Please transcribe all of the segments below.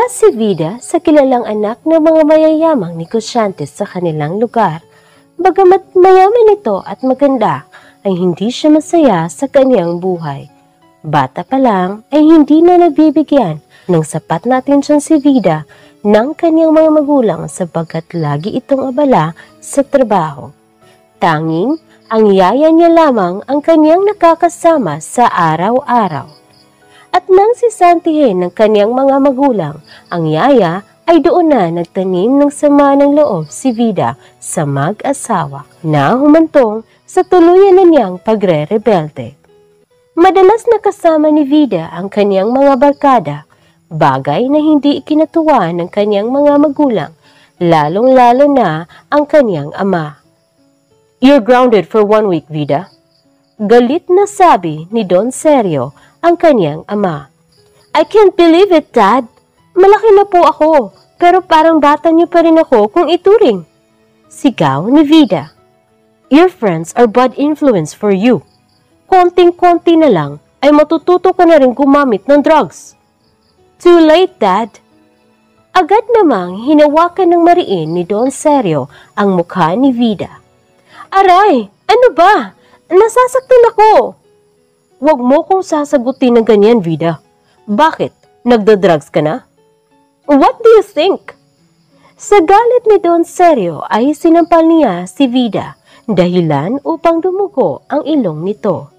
si Vida sa kilalang anak ng mga mayayamang negosyante sa kanilang lugar. Bagamat mayaman ito at maganda, ay hindi siya masaya sa kanyang buhay. Bata pa lang ay hindi na nagbibigyan ng sapat na atensyon si Vida ng kanyang mga magulang sapagkat lagi itong abala sa trabaho. Tanging ang yaya niya lamang ang kanyang nakakasama sa araw-araw. At nang sisantihin ng kanyang mga magulang, ang yaya ay doon na nagtanim ng sama ng loob si Vida sa mag-asawa na humantong sa tuluyan na niyang pagre-rebelde. Madalas nakasama ni Vida ang kanyang mga barkada, bagay na hindi ikinatuwa ng kanyang mga magulang, lalong-lalo na ang kanyang ama. "You're grounded for 1 week, Vida." Galit na sabi ni Don Sergio ang kanyang ama. "I can't believe it, Dad. Malaki na po ako, pero parang bata niyo pa rin ako kung ituring." Sigaw ni Vida. "Your friends are bad influence for you. Konting-konti na lang ay matututo ka na rin gumamit ng drugs." "Too late, Dad." Agad namang hinawakan ng mariin ni Don Sergio ang mukha ni Vida. "Aray, ano ba? Nasasaktan ako." "Huwag mo kong sasagutin ng ganyan, Vida. Bakit? Nagda-drugs ka na?" "What do you think?" Sa galit ni Don Sergio ay sinampal niya si Vida, dahilan upang dumugo ang ilong nito.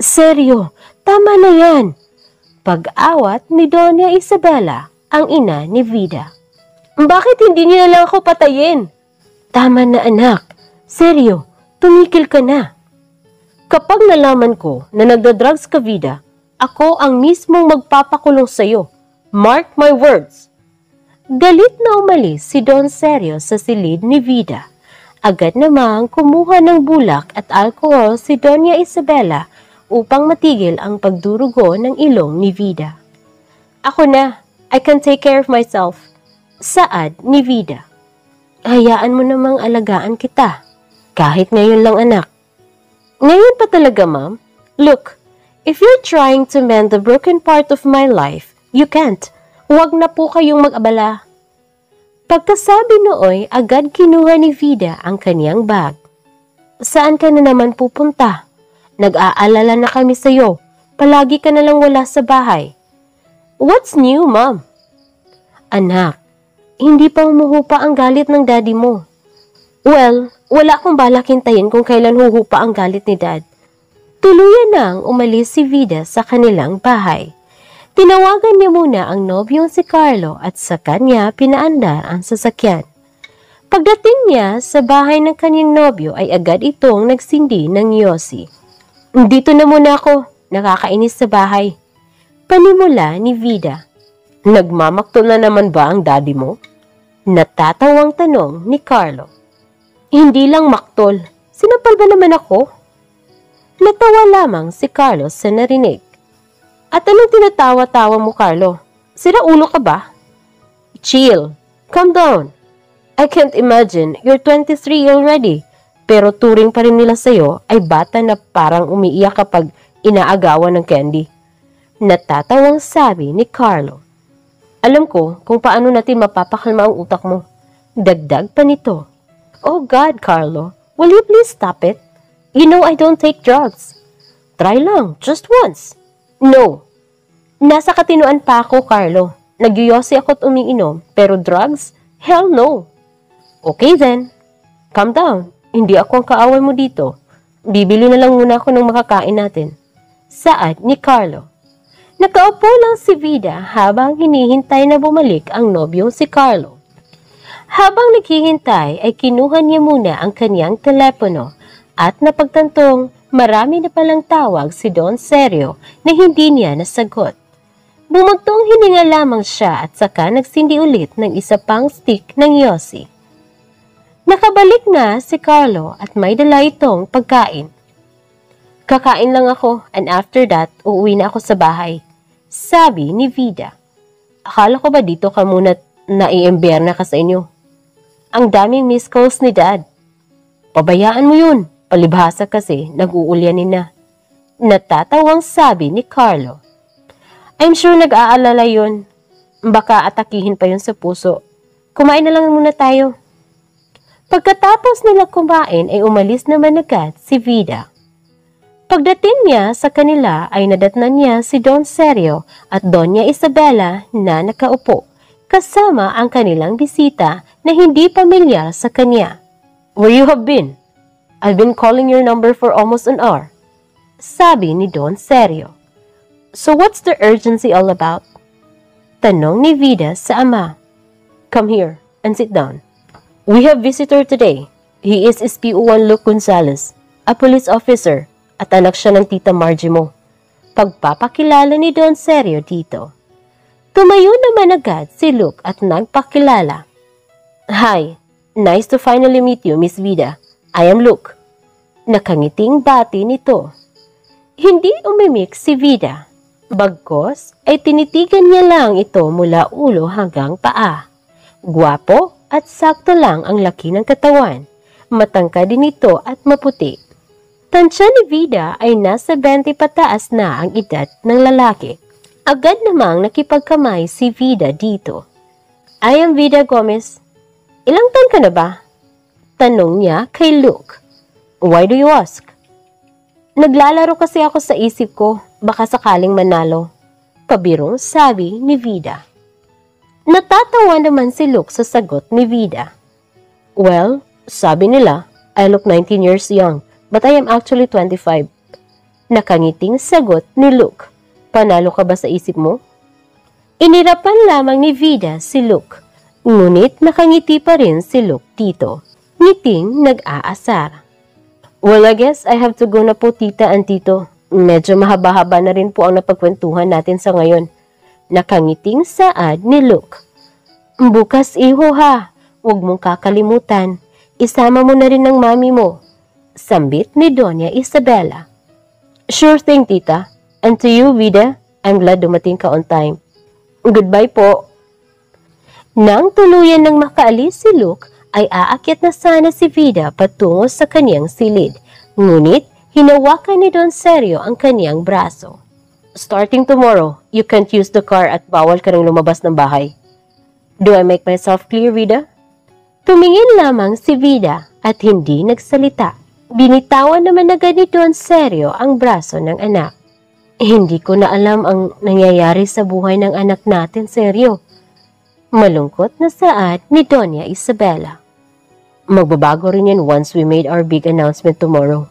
"Sergio, tama na yan." Pag-awat ni Doña Isabela, ang ina ni Vida. "Bakit hindi niyo na lang ako patayin?" "Tama na, anak. Sergio, tumikil ka na. Kapag nalaman ko na nagda-drugs ka, Vida, ako ang mismong magpapakulong sa'yo. Mark my words." Galit na umalis si Don Sergio sa silid ni Vida. Agad namang kumuha ng bulak at alkohol si Doña Isabela upang matigil ang pagdurugo ng ilong ni Vida. "Ako na, I can take care of myself." Saad ni Vida. "Hayaan mo namang alagaan kita. Kahit ngayon lang, anak." "Ngayon pa talaga, Ma'am? Look, if you're trying to mend the broken part of my life, you can't. Huwag na po kayong mag-abala." Pagkasabi nooy, agad kinuha ni Vida ang kanyang bag. "Saan ka na naman pupunta? Nag-aalala na kami sa'yo. Palagi ka na lang wala sa bahay." "What's new, Ma'am?" "Anak, hindi pa humuhupa ang galit ng daddy mo." "Well, wala akong balak hintayin kung kailan huhupa ang galit ni Dad." Tuluyan nang umalis si Vida sa kanilang bahay. Tinawagan niya muna ang nobyong si Carlo at sa kanya pinaandar ang sasakyan. Pagdating niya sa bahay ng kanyang nobyo ay agad itong nagsindi ng yosi. "Dito na muna ako, nakakainis sa bahay." Panimula ni Vida. "Nagmamaktol na naman ba ang daddy mo?" Natatawang tanong ni Carlo. "Hindi lang maktol. Sinampal ba naman ako?" Natawa lamang si Carlos sa narinig. "At anong tinatawa-tawa mo, Carlo? Sira ulo ka ba?" "Chill. Calm down. I can't imagine you're 23 already, pero turing pa rin nila sa'yo ay bata na parang umiiyak kapag inaagawan ng candy." Natatawang sabi ni Carlo. "Alam ko kung paano natin mapapakalma ang utak mo." Dagdag pa nito. "Oh God, Carlo, will you please stop it? You know I don't take drugs." "Try lang, just once." "No." "Nasa katinuan pa ako, Carlo. Nagyoyosi ako't umiinom, pero drugs? Hell no." "Okay then. Calm down. Hindi ako ang kaaway mo dito. Bibili na lang muna ako ng makakain natin." Saad ni Carlo. Nakaupo lang si Vida habang hinihintay na bumalik ang nobyong si Carlo. Habang naghihintay ay kinuha niya muna ang kanyang telepono at napagtantong marami na palang tawag si Don Sergio na hindi niya nasagot. Bumagtong hininga lamang siya at saka nagsindi ulit ng isa pang stick ng yosi. Nakabalik na si Carlo at may dala itong pagkain. "Kakain lang ako and after that uuwi na ako sa bahay," sabi ni Vida. "Akala ko ba dito ka muna naiimbierna ka sa inyo? Ang daming missed calls ni Dad." "Pabayaan mo yun. Palibhasa kasi nag-uulyanin na." Natatawang sabi ni Carlo. "I'm sure nag-aalala yun." Baka atakihin pa yun sa puso. Kumain na lang muna tayo. Pagkatapos nila kumain ay umalis naman agad si Vida. Pagdating niya sa kanila ay nadatnan niya si Don Sergio at Doña Isabela na nakaupo, kasama ang kanilang bisita na hindi pamilyar sa kanya. Where you have been? I've been calling your number for almost an hour, sabi ni Don Sergio. So what's the urgency all about? Tanong ni Vida sa ama. Come here and sit down. We have visitor today. He is SPO1 Luke Gonzales, a police officer, at anak siya ng tita Margie mo. Pagpapakilala ni Don Sergio dito. Tumayo naman agad si Luke at nagpakilala. Hi, nice to finally meet you, Miss Vida. I am Luke. Nakangiting bati nito. Hindi umimik si Vida. Bagkos ay tinitigan niya lang ito mula ulo hanggang paa. Gwapo at sakto lang ang laki ng katawan. Matangkad din ito at maputi. Tansya ni Vida ay nasa 20 pataas na ang edad ng lalaki. Agad namang nakipagkamay si Vida dito. I am Vida Gomez. Ilang taon ka na ba? Tanong niya kay Luke. Why do you ask? Naglalaro kasi ako sa isip ko, baka sakaling manalo. Pabirong sabi ni Vida. Natatawa naman si Luke sa sagot ni Vida. Well, sabi nila, I look 19 years young, but I am actually 25. Nakangiting sagot ni Luke. Panalo ka ba sa isip mo? Inirapan lamang ni Vida si Luke. Ngunit nakangiti pa rin si Luke dito. Ngiting nag-aasar. Well, I guess I have to go na po tita and tito. Medyo mahaba-haba na rin po ang napagkwentuhan natin sa ngayon. Nakangiting saad ni Luke. Bukas iho ha, huwag mong kakalimutan. Isama mo na rin ng mami mo. Sambit ni Doña Isabela. Sure thing tita. And to you, Vida, I'm glad dumating ka on time. Goodbye po. Nang tuluyan ng makaalis si Luke, ay aakyat na sana si Vida patungo sa kaniyang silid. Ngunit, hinawakan ni Don Sergio ang kaniyang braso. Starting tomorrow, you can't use the car at bawal ka nang lumabas ng bahay. Do I make myself clear, Vida? Tumingin lamang si Vida at hindi nagsalita. Binitawan naman agad ni Don Sergio ang braso ng anak. Hindi ko na alam ang nangyayari sa buhay ng anak natin, Sergio. Malungkot na saad ni Doña Isabela. Magbabago rin yan once we made our big announcement tomorrow.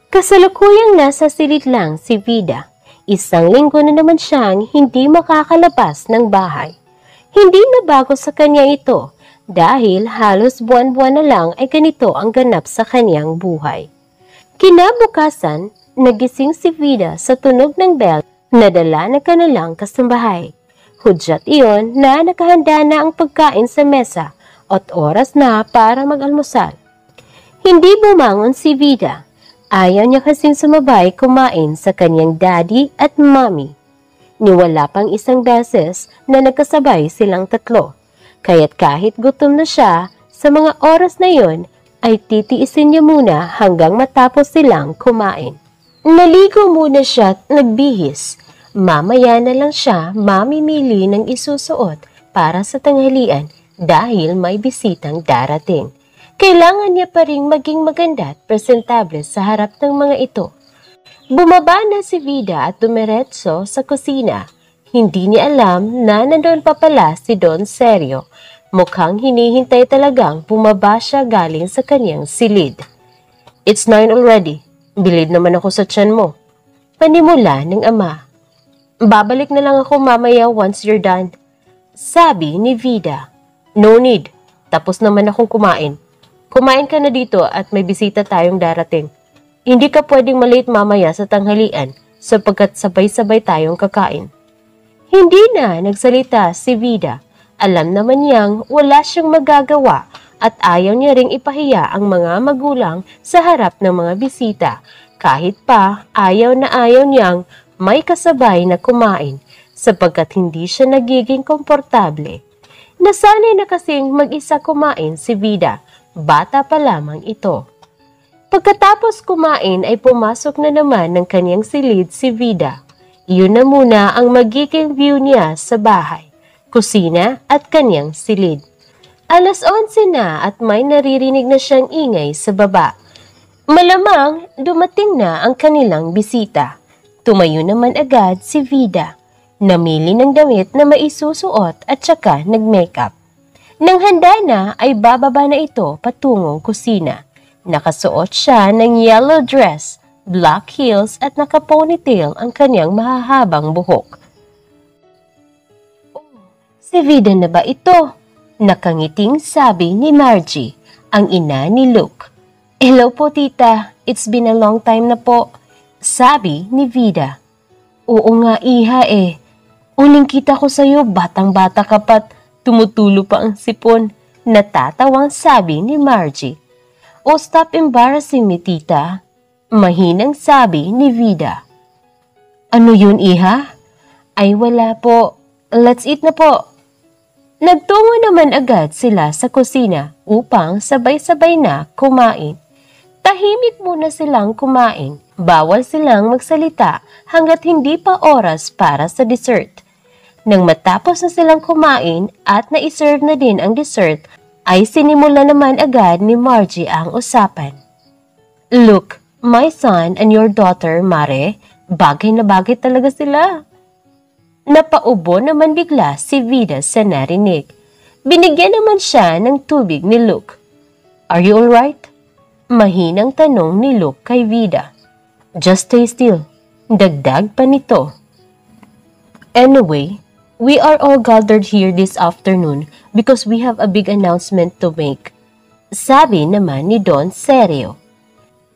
Kasalukuyang nasa silid lang si Vida. Isang linggo na naman siyang hindi makakalabas ng bahay. Hindi na bago sa kanya ito dahil halos buwan-buwan na lang ay ganito ang ganap sa kanyang buhay. Kinabukasan, nagising si Vida sa tunog ng bell na dala na kanilang kasambahay. Hudyat iyon na nakahanda na ang pagkain sa mesa at oras na para mag-almusal. Hindi bumangon si Vida. Ayaw niya kasing sumabay kumain sa kanyang daddy at mommy. Niwala pang isang beses na nagkasabay silang tatlo. Kaya't kahit gutom na siya, sa mga oras na yon ay titiisin niya muna hanggang matapos silang kumain. Naligo muna siya at nagbihis. Mamaya na lang siya mamimili ng isusuot para sa tanghalian dahil may bisitang darating. Kailangan niya pa ring maging maganda at presentable sa harap ng mga ito. Bumaba na si Vida at dumiretso sa kusina. Hindi niya alam na nandoon pa pala si Don Sergio. Mukhang hinihintay talagang bumaba siya galing sa kanyang silid. It's 9 already. Bilid naman ako sa tiyan mo. Panimula ng ama. Babalik na lang ako mamaya once you're done. Sabi ni Vida. No need. Tapos naman akong kumain. Kumain ka na dito at may bisita tayong darating. Hindi ka pwedeng malate mamaya sa tanghalian sapagkat sabay-sabay tayong kakain. Hindi na nagsalita si Vida. Alam naman niyang wala siyang magagawa at ayaw niya ring ipahiya ang mga magulang sa harap ng mga bisita. Kahit pa ayaw na ayaw niyang may kasabay na kumain sapagkat hindi siya nagiging komportable. Nasanay na kasing mag-isa kumain si Vida. Bata pa lamang ito. Pagkatapos kumain ay pumasok na naman ng kanyang silid si Vida. Yun na muna ang magiging view niya sa bahay, kusina at kanyang silid. 11:00 na at may naririnig na siyang ingay sa baba. Malamang dumating na ang kanilang bisita. Tumayo naman agad si Vida. Namili ng damit na maisusuot at saka nag-makeup. Nang handa na ay bababa na ito patungong kusina. Nakasuot siya ng yellow dress, black heels at naka-ponytail ang kanyang mahahabang buhok. Oh, si Vida na ba ito? Nakangiting sabi ni Margie, ang ina ni Luke. Hello po tita, it's been a long time na po, sabi ni Vida. Oo nga iha eh, uling kita ko sa'yo batang-bata ka pat, tumutulo pa ang sipon, natatawang sabi ni Margie. Oh stop embarrassing me tita, mahinang sabi ni Vida. Ano yun iha? Ay wala po, let's eat na po. Nagtungo naman agad sila sa kusina upang sabay-sabay na kumain. Tahimik muna silang kumain, bawal silang magsalita hanggat hindi pa oras para sa dessert. Nang matapos na silang kumain at naiserve na din ang dessert, ay sinimula naman agad ni Margie ang usapan. Look, my son and your daughter, Mare, bagay na bagay talaga sila. Napaubo naman bigla si Vida sa narinig. Binigyan naman siya ng tubig ni Luke. Are you alright? Mahinang tanong ni Luke kay Vida. Just stay still. Dagdag pa nito. Anyway, we are all gathered here this afternoon because we have a big announcement to make. Sabi naman ni Don Sergio.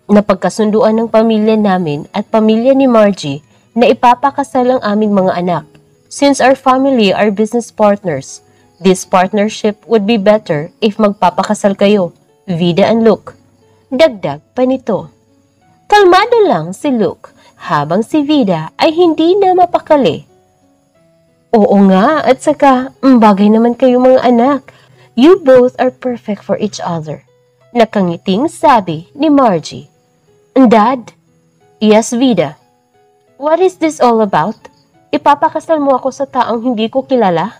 Napagkasunduan ng pamilya namin at pamilya ni Margie na ipapakasal ang aming mga anak. Since our family are business partners, this partnership would be better if magpapakasal kayo, Vida and Luke. Dagdag pa nito. Kalmado lang si Luke habang si Vida ay hindi na mapakali. Oo nga at saka bagay naman kayo mga anak. You both are perfect for each other. Nakangiting sabi ni Margie. Dad? Yes, Vida. What is this all about? Ipapakasal mo ako sa taong hindi ko kilala?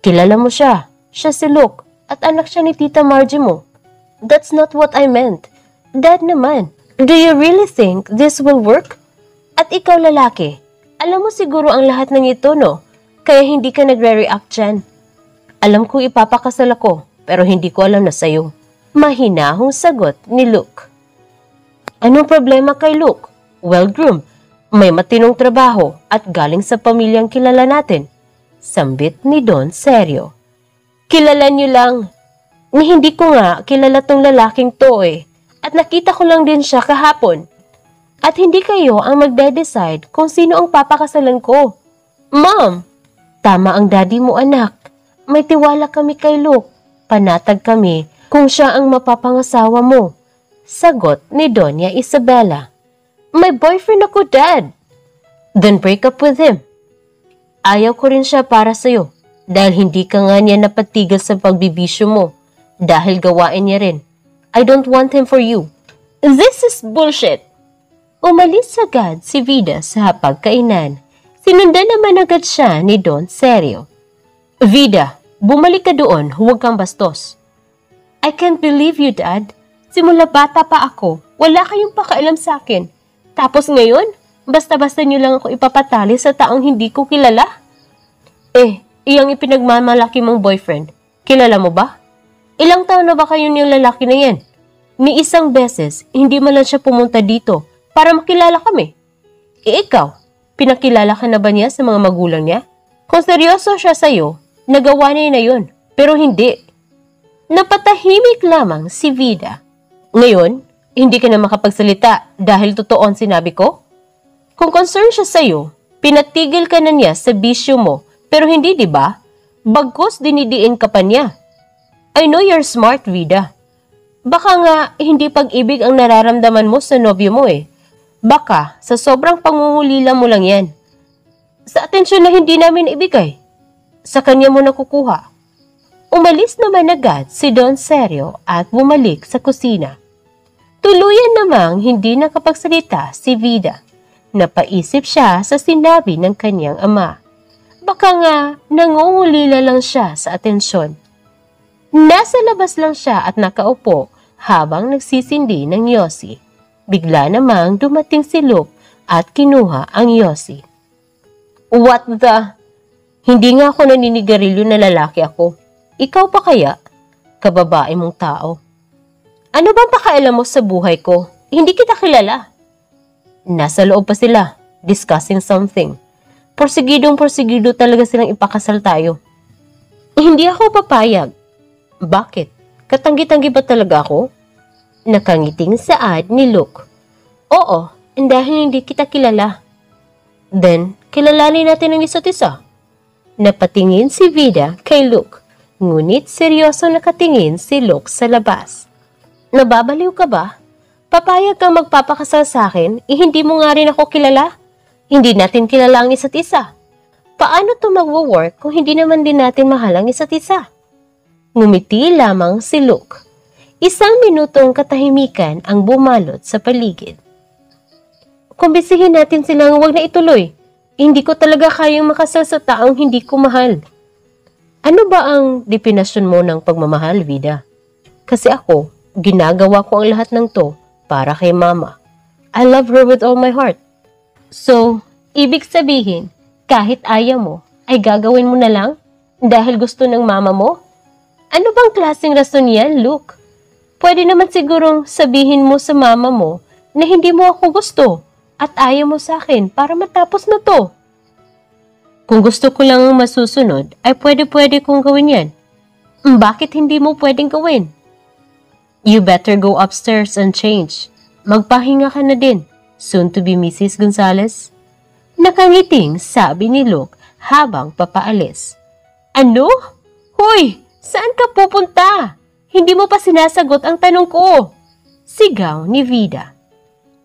Kilala mo siya. Siya si Luke at anak siya ni Tita Margie mo. That's not what I meant. Dad naman, do you really think this will work? At ikaw lalaki, alam mo siguro ang lahat ng ito no? Kaya hindi ka nagre-react dyan. Alam ko ipapakasal ako, pero hindi ko alam na sa'yo. Mahinahong sagot ni Luke. Anong problema kay Luke? Well-groomed, may matinong trabaho at galing sa pamilyang kilala natin. Sambit ni Don Sergio. Kilala niyo lang. Ni hindi ko nga kilala tong lalaking to eh. At nakita ko lang din siya kahapon. At hindi kayo ang magde-decide kung sino ang papakasalan ko. Mom! Tama ang daddy mo anak. May tiwala kami kay Luke. Panatag kami kung siya ang mapapangasawa mo. Sagot ni Doña Isabela. May boyfriend ako, Dad. Then break up with him. Ayaw ko rin siya para sa'yo dahil hindi ka nga niya napatigil sa pagbibisyo mo. Dahil gawain niya rin. I don't want him for you. This is bullshit. Umalis agad si Vida sa hapagkainan. Sinundan naman agad siya ni Don Sergio. Vida, bumalik ka doon, huwag kang bastos. I can't believe you, Dad. Simula bata pa ako, wala kayong pakialam sa akin. Tapos ngayon, basta-basta niyo lang ako ipapatali sa taong hindi ko kilala? Iyang ipinagmamalaki mong boyfriend, kilala mo ba? Ilang taon na ba kayo niyang lalaki na yan? Ni isang beses, hindi man lang siya pumunta dito para makilala kami. Ikaw, pinakilala ka na ba niya sa mga magulang niya? Kung seryoso siya sa'yo, nagawa niya na yun, pero hindi. Napatahimik lamang si Vida. Ngayon, hindi ka na makapagsalita dahil totoo ang sinabi ko? Kung concern siya sa'yo, pinatigil ka na niya sa bisyo mo, pero hindi diba? Bagkus dinidiin ka pa niya. I know you're smart, Vida. Baka nga hindi pag-ibig ang nararamdaman mo sa nobyo mo eh. Baka sa sobrang pangungulila mo lang yan. Sa atensyon na hindi namin ibigay, sa kanya mo nakukuha. Umalis naman agad si Don Sergio at bumalik sa kusina. Tuluyan namang hindi nakapagsalita si Vida. Napaisip siya sa sinabi ng kanyang ama. Baka nga nangungulila lang siya sa atensyon. Nasa labas lang siya at nakaupo habang nagsisindi ng yosi. Bigla namang dumating si Luke at kinuha ang yosi. What the? Hindi nga ako naninigarilyo na lalaki ako. Ikaw pa kaya? Kababae mong tao. Ano bang pakialam mo sa buhay ko? Hindi kita kilala. Nasa loob pa sila, discussing something. Porsigido talaga silang ipakasal tayo. Hindi ako papayag. Bakit? Katanggi-tanggi ba talaga ako? Nakangiting saad ni Luke. Oo, dahil hindi kita kilala. Then, kilalanin natin ang isa't isa. Napatingin si Vida kay Luke, ngunit seryoso nakatingin si Luke sa labas. Nababaliw ka ba? Papayag kang magpapakasal sa akin, hindi mo nga rin ako kilala. Hindi natin kilala ang isa't isa. Paano to magwo-work kung hindi naman din natin mahal ang isa't isa? Ngumiti lamang si Luke. Isang minutong katahimikan ang bumalot sa paligid. Kumbisihin natin silang huwag na ituloy. Hindi ko talaga kayang makasal sa taong hindi ko mahal. Ano ba ang definasyon mo ng pagmamahal, Vida? Kasi ako, ginagawa ko ang lahat ng to para kay Mama. I love her with all my heart. So, ibig sabihin, kahit ayaw mo, ay gagawin mo na lang? Dahil gusto ng mama mo? Ano bang klaseng rason yan, Luke? Pwede naman sigurong sabihin mo sa mama mo na hindi mo ako gusto at ayaw mo sa akin para matapos na to. Kung gusto ko lang masusunod, ay pwede kong gawin yan. Bakit hindi mo pwedeng gawin? You better go upstairs and change. Magpahinga ka na din, soon to be Mrs. Gonzalez. Nakangiting sabi ni Luke habang papaalis. Ano? Hoy, saan ka pupunta? Hindi mo pa sinasagot ang tanong ko. Sigaw ni Vida.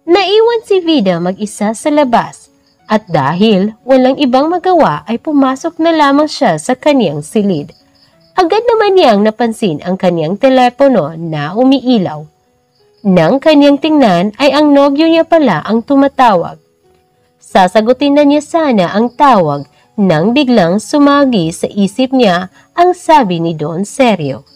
Naiwan si Vida mag-isa sa labas at dahil walang ibang magawa ay pumasok na lamang siya sa kaniyang silid. Agad naman niyang napansin ang kaniyang telepono na umiilaw. Nang kaniyang tingnan ay ang nobyo niya pala ang tumatawag. Sasagutin na niya sana ang tawag nang biglang sumagi sa isip niya ang sabi ni Don Sergio.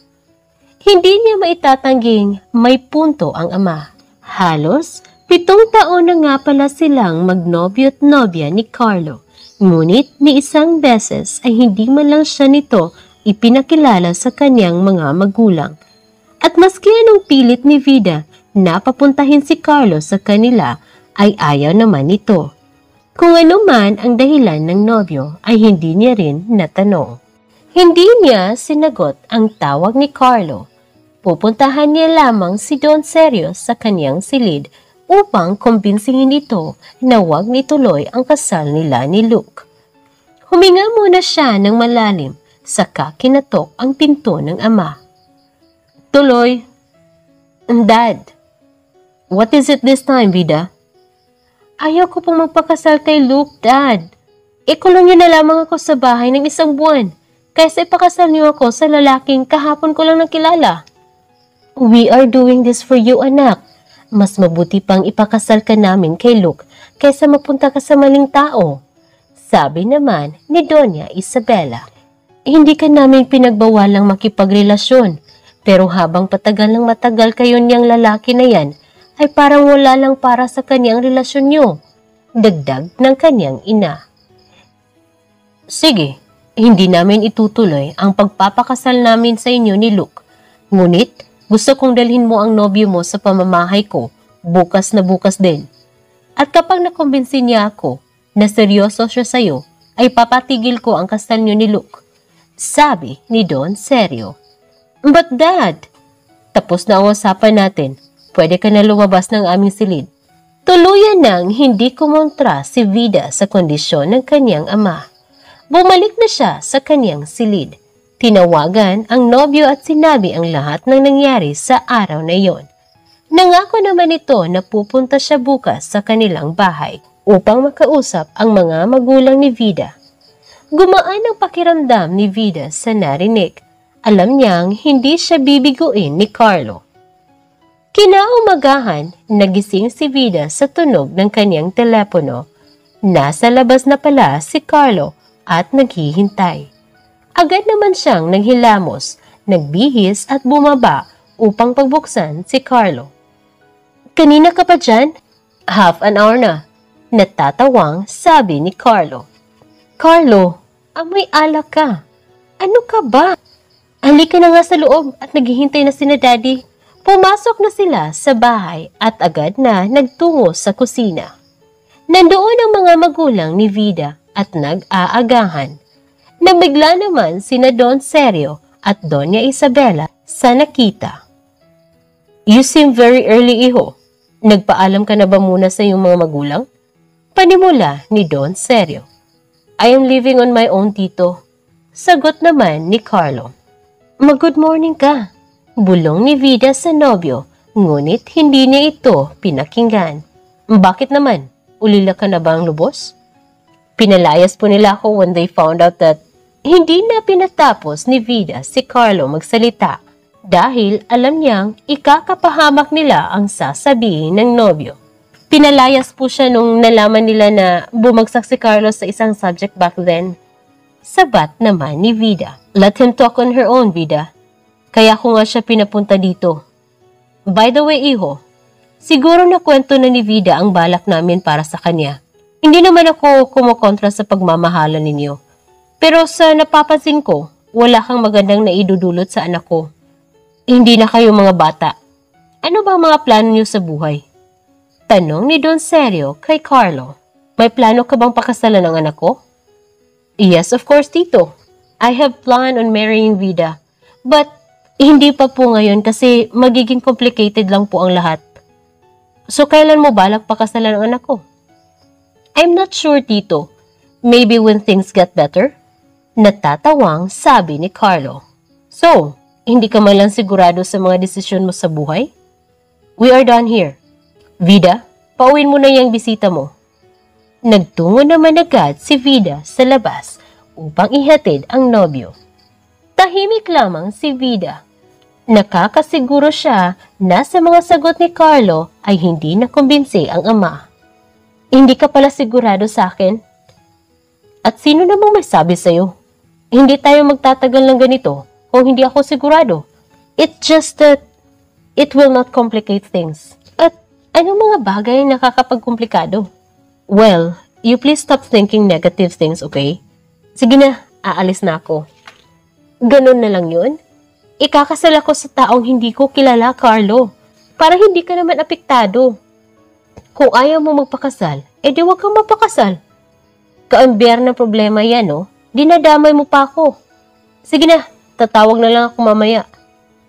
Hindi niya maitatangging may punto ang ama. Halos 7 taon na nga pala silang magnobyo't nobya ni Carlo. Ngunit ni isang beses ay hindi man lang siya nito ipinakilala sa kanyang mga magulang. At maski anong pilit ni Vida na papuntahin si Carlo sa kanila ay ayaw naman nito. Kung ano man ang dahilan ng nobyo ay hindi niya rin natanong. Hindi niya sinagot ang tawag ni Carlo. Pupuntahan niya lamang si Don Sergio sa kanyang silid upang kumbinsihin ito na huwag nituloy ang kasal nila ni Luke. Huminga muna siya ng malalim, saka kinatok ang pinto ng ama. Tuloy. Dad. What is it this time, Vida? Ayaw ko pong magpakasal kay Luke, Dad. Ikulong niyo na lamang ako sa bahay ng 1 buwan, kaysa ipakasal niyo ako sa lalaking kahapon ko lang nakilala. We are doing this for you, anak. Mas mabuti pang ipakasal ka namin kay Luke kaysa mapunta ka sa maling tao. Sabi naman ni Doña Isabela. Hindi ka namin pinagbawalang makipagrelasyon, pero habang patagal ng matagal kayo niyang lalaki na yan, ay parang wala lang para sa kanyang relasyon niyo. Dagdag ng kanyang ina. Sige, hindi namin itutuloy ang pagpapakasal namin sa inyo ni Luke. Ngunit, gusto kong dalhin mo ang nobyo mo sa pamamahay ko, bukas na bukas din. At kapag nakumbinsin niya ako na seryoso siya sa'yo, ay papatigil ko ang kasal niyo ni Luke. Sabi ni Don Sergio. But Dad, tapos na ang usapan natin. Pwede ka na lumabas ng aming silid. Tuluyan nang hindi kumontra si Vida sa kondisyon ng kanyang ama. Bumalik na siya sa kanyang silid. Tinawagan ang nobyo at sinabi ang lahat ng nangyari sa araw na iyon. Nangako naman ito na pupunta siya bukas sa kanilang bahay upang makausap ang mga magulang ni Vida. Gumaan ang pakiramdam ni Vida sa narinig. Alam niyang hindi siya bibiguin ni Carlo. Kinaumagahan, nagising si Vida sa tunog ng kanyang telepono. Nasa labas na pala si Carlo at naghihintay. Agad naman siyang naghilamos, nagbihis at bumaba upang pagbuksan si Carlo. "Kanina ka pa dyan?" "Half an hour na," natatawang sabi ni Carlo. "Carlo, amoy alak ka. Ano ka ba? Halika na nga sa loob at naghihintay na sina Daddy." Pumasok na sila sa bahay at agad na nagtungo sa kusina. Nandoon ang mga magulang ni Vida at nag-aagahan. Nabigla naman sina Don Sergio at Doña Isabela sa nakita. "You seem very early, iho. Nagpaalam ka na ba muna sa iyong mga magulang?" Panimula ni Don Sergio. "I am living on my own, tito." Sagot naman ni Carlo. "Mag-good morning ka." Bulong ni Vida sa nobyo, ngunit hindi niya ito pinakinggan. "Bakit naman? Ulila ka na ba ang lubos?" Pinalayas po nila ako when they found out that hindi na pinatapos ni Vida si Carlo magsalita dahil alam niyang ikakapahamak nila ang sasabihin ng nobyo. Pinalayas po siya nung nalaman nila na bumagsak si Carlo sa isang subject back then. Sabat naman ni Vida. "Let him talk on her own, Vida. Kaya ko nga siya pinapunta dito. By the way, iho, siguro na kwento na ni Vida ang balak namin para sa kanya. Hindi naman ako kumokontra sa pagmamahalan ninyo. Pero sa napapansin ko, wala kang magandang naidudulot sa anak ko. Hindi na kayo mga bata. Ano ba ang mga plano niyo sa buhay?" Tanong ni Don Sergio kay Carlo. "May plano ka bang pakasalan ng anak ko?" "Yes, of course, tito. I have planned on marrying Vida. But hindi pa po ngayon kasi magiging complicated lang po ang lahat." "So kailan mo balak pakasalan ang anak ko?" "I'm not sure, tito. Maybe when things get better?" Natatawang sabi ni Carlo. "So, hindi ka man lang sigurado sa mga desisyon mo sa buhay?" "We are done here. Vida, pauwin mo na yung bisita mo." Nagtungo naman agad si Vida sa labas upang ihatid ang nobyo. Tahimik lamang si Vida. Nakakasiguro siya na sa mga sagot ni Carlo ay hindi nakumbinsi ang ama. "Hindi ka pala sigurado sa akin?" "At sino namang may sabi sa'yo? Hindi tayo magtatagal ng ganito kung hindi ako sigurado. It's just that it will not complicate things." "At anong mga bagay ang nakakapagkomplikado?" "Well, you please stop thinking negative things, okay? Sige na, aalis na ako." "Ganon na lang yun? Ikakasal ako sa taong hindi ko kilala, Carlo. Para hindi ka naman apektado. Kung ayaw mo magpakasal, edi wag kang magpakasal. Kaambyar na problema yan, no? Dinadamay mo pa ako." "Sige na, tatawag na lang ako mamaya."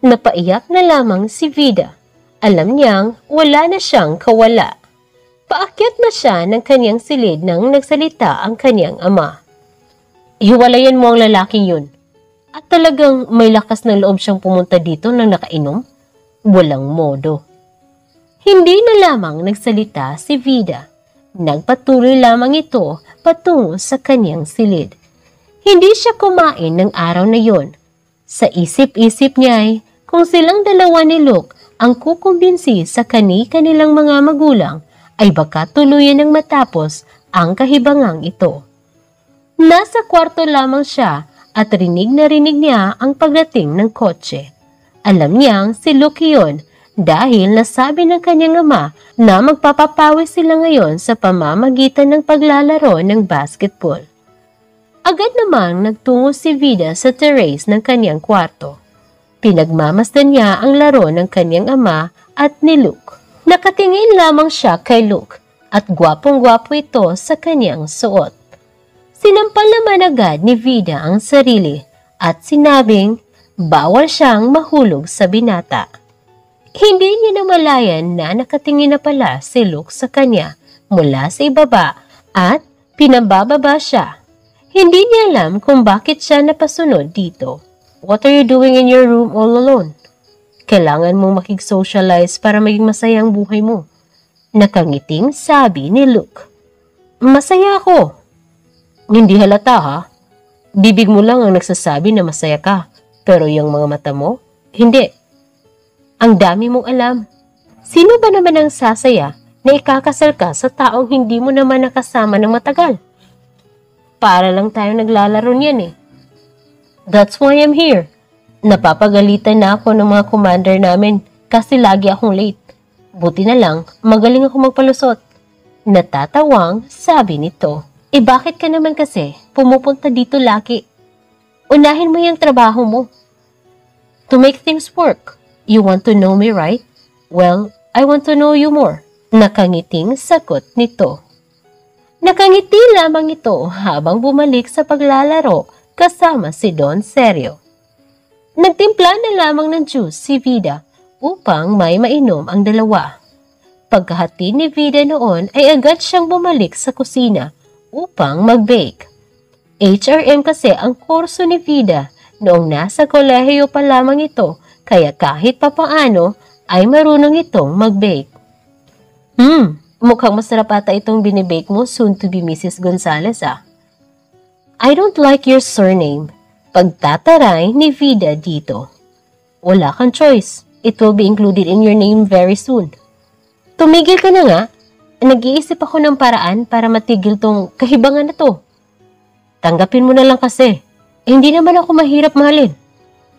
Napaiyak na lamang si Vida. Alam niyang wala na siyang kawala. Paakyat na siya ng kanyang silid nang nagsalita ang kanyang ama. "Hiwalayan mo ang lalaking yun. At talagang may lakas ng loob siyang pumunta dito nang nakainom? Walang modo." Hindi na lamang nagsalita si Vida. Nagpatuloy lamang ito patungo sa kanyang silid. Hindi siya kumain ng araw na yon. Sa isip-isip niya ay kung silang dalawa ni Luke ang kukumbinsi sa kani-kanilang mga magulang ay baka tuluyan ng matapos ang kahibangang ito. Nasa kwarto lamang siya at rinig na rinig niya ang pagdating ng kotse. Alam niyang si Luke yun dahil nasabi ng kanyang ama na magpapapawis sila ngayon sa pamamagitan ng paglalaro ng basketball. Agad namang nagtungo si Vida sa terrace ng kanyang kwarto. Pinagmamasdan niya ang laro ng kanyang ama at ni Luke. Nakatingin lamang siya kay Luke at gwapong-gwapo ito sa kanyang suot. Sinampal naman agad ni Vida ang sarili at sinabing bawal siyang mahulog sa binata. Hindi niya namalayan na nakatingin na pala si Luke sa kanya mula sa ibaba at pinabababa siya. Hindi niya alam kung bakit siya napasunod dito. "What are you doing in your room all alone? Kailangan mong makig-socialize para maging masaya ang buhay mo." Nakangiting sabi ni Luke. "Masaya ako." "Hindi halata ha. Bibig mo lang ang nagsasabi na masaya ka, pero yung mga mata mo, hindi. Ang dami mong alam. Sino ba naman ang sasaya na ikakasal ka sa taong hindi mo naman nakasama ng matagal? Para lang tayo naglalaro niyan eh. That's why I'm here. Napapagalitan na ako ng mga commander namin kasi lagi akong late. Buti na lang, magaling ako magpalusot. Natatawang sabi nito. Bakit ka naman kasi pumupunta dito lagi? Unahin mo yung trabaho mo. To make things work, you want to know me, right? Well, I want to know you more. Nakangiting sagot nito. Nakangiti lamang ito habang bumalik sa paglalaro kasama si Don Sergio. Nagtimpla na lamang ng juice si Vida upang may mainom ang dalawa. Pagkahati ni Vida noon ay agad siyang bumalik sa kusina upang mag-bake. HRM kasi ang kurso ni Vida noong nasa kolehiyo pa lamang ito kaya kahit papaano ay marunong itong mag-bake. Mukhang masarap ata itong binibake mo soon to be Mrs. Gonzalez ah. I don't like your surname. Pagtataray ni Vida dito. Wala kang choice. It will be included in your name very soon. Tumigil ka na nga. Nag-iisip ako ng paraan para matigil tong kahibangan na to. Tanggapin mo na lang kasi. Hindi naman ako mahirap mahalin.